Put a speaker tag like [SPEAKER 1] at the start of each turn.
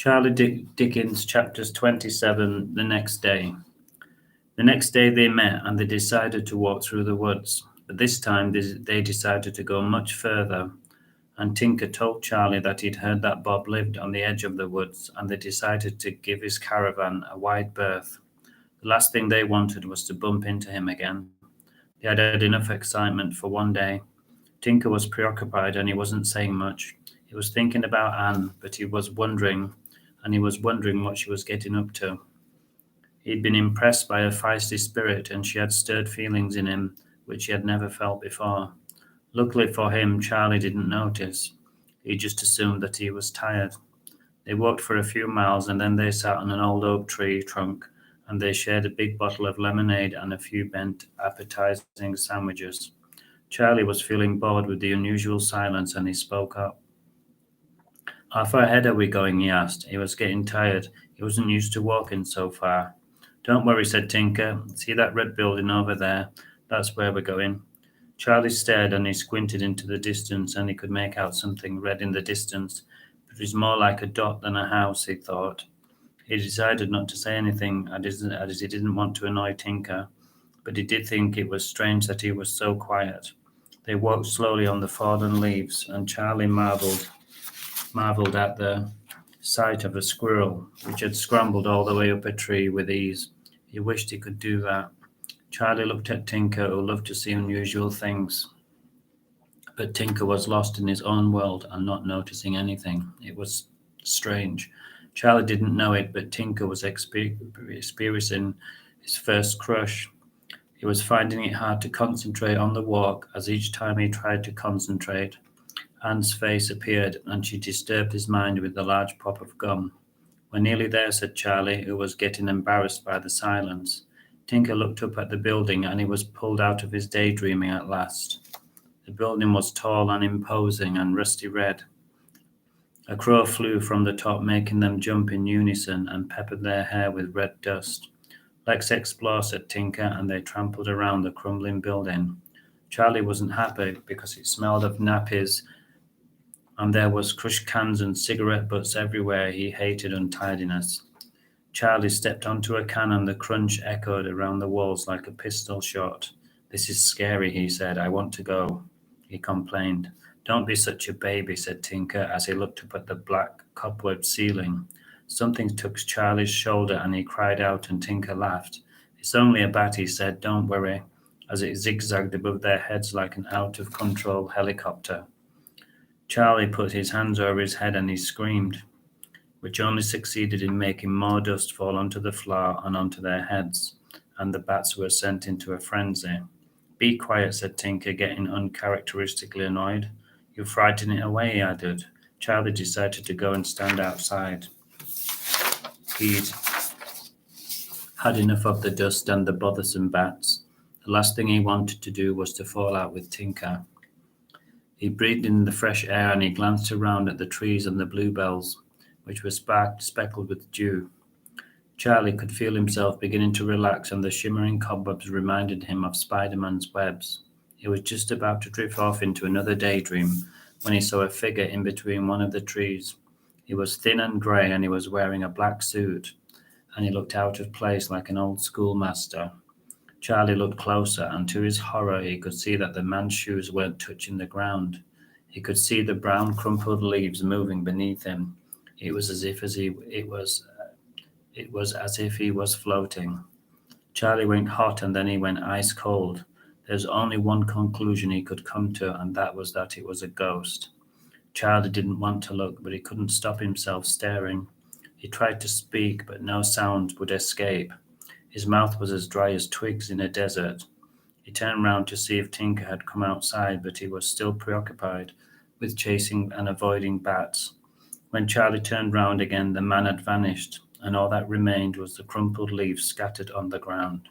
[SPEAKER 1] Dickens, chapters 27, The Next Day. The next day they met and they decided to walk through the woods, but this time they decided to go much further. And Tinker told Charlie that he'd heard that Bob lived on the edge of the woods, and they decided to give his caravan a wide berth. The last thing they wanted was to bump into him again. They had had enough excitement for one day. Tinker was preoccupied and he wasn't saying much. He was thinking about Anne, but he was wondering what she was getting up to. He'd been impressed by her feisty spirit, and she had stirred feelings in him which he had never felt before. Luckily for him, Charlie didn't notice. He just assumed that he was tired. They walked for a few miles, and then they sat on an old oak tree trunk, and they shared a big bottle of lemonade and a few bent, appetizing sandwiches. Charlie was feeling bored with the unusual silence, and he spoke up. "How far ahead are we going?" he asked. He was getting tired. He wasn't used to walking so far. "Don't worry," said Tinker. "See that red building over there? That's where we're going." Charlie stared and he squinted into the distance, and he could make out something red in the distance, but it was more like a dot than a house, he thought. He decided not to say anything, as he didn't want to annoy Tinker, but he did think it was strange that he was so quiet. They walked slowly on the fallen leaves, and Charlie marveled at the sight of a squirrel, which had scrambled all the way up a tree with ease. He wished he could do that. Charlie looked at Tinker, who loved to see unusual things. But Tinker was lost in his own world and not noticing anything. It was strange. Charlie didn't know it, but Tinker was experiencing his first crush. He was finding it hard to concentrate on the walk, as each time he tried to concentrate, Anne's face appeared, and she disturbed his mind with a large pop of gum. "We're nearly there," said Charlie, who was getting embarrassed by the silence. Tinker looked up at the building, and he was pulled out of his daydreaming at last. The building was tall and imposing and rusty red. A crow flew from the top, making them jump in unison and peppered their hair with red dust. "Let's explore," said Tinker, and they trampled around the crumbling building. Charlie wasn't happy because it smelled of nappies and there was crushed cans and cigarette butts everywhere. He hated untidiness. Charlie stepped onto a can, and the crunch echoed around the walls like a pistol shot. "This is scary," he said. "I want to go," he complained. "Don't be such a baby," said Tinker, as he looked up at the black cobweb ceiling. Something touched Charlie's shoulder, and he cried out, and Tinker laughed. "It's only a bat," he said. "Don't worry," as it zigzagged above their heads like an out-of-control helicopter. Charlie put his hands over his head and he screamed, which only succeeded in making more dust fall onto the floor and onto their heads, and the bats were sent into a frenzy. "Be quiet," said Tinker, getting uncharacteristically annoyed. "You frighten it away," he added. Charlie decided to go and stand outside. He'd had enough of the dust and the bothersome bats. The last thing he wanted to do was to fall out with Tinker. He breathed in the fresh air, and he glanced around at the trees and the bluebells, which were speckled with dew. Charlie could feel himself beginning to relax, and the shimmering cobwebs reminded him of Spider-Man's webs. He was just about to drift off into another daydream when he saw a figure in between one of the trees. He was thin and grey, and he was wearing a black suit, and he looked out of place like an old schoolmaster. Charlie looked closer, and to his horror he could see that the man's shoes weren't touching the ground. He could see the brown crumpled leaves moving beneath him. It was as if he was floating. Charlie went hot, and then he went ice cold. There was only one conclusion he could come to, and that was that it was a ghost. Charlie didn't want to look, but he couldn't stop himself staring. He tried to speak, but no sound would escape. His mouth was as dry as twigs in a desert. He turned round to see if Tinker had come outside, but he was still preoccupied with chasing and avoiding bats. When Charlie turned round again, the man had vanished, and all that remained was the crumpled leaves scattered on the ground.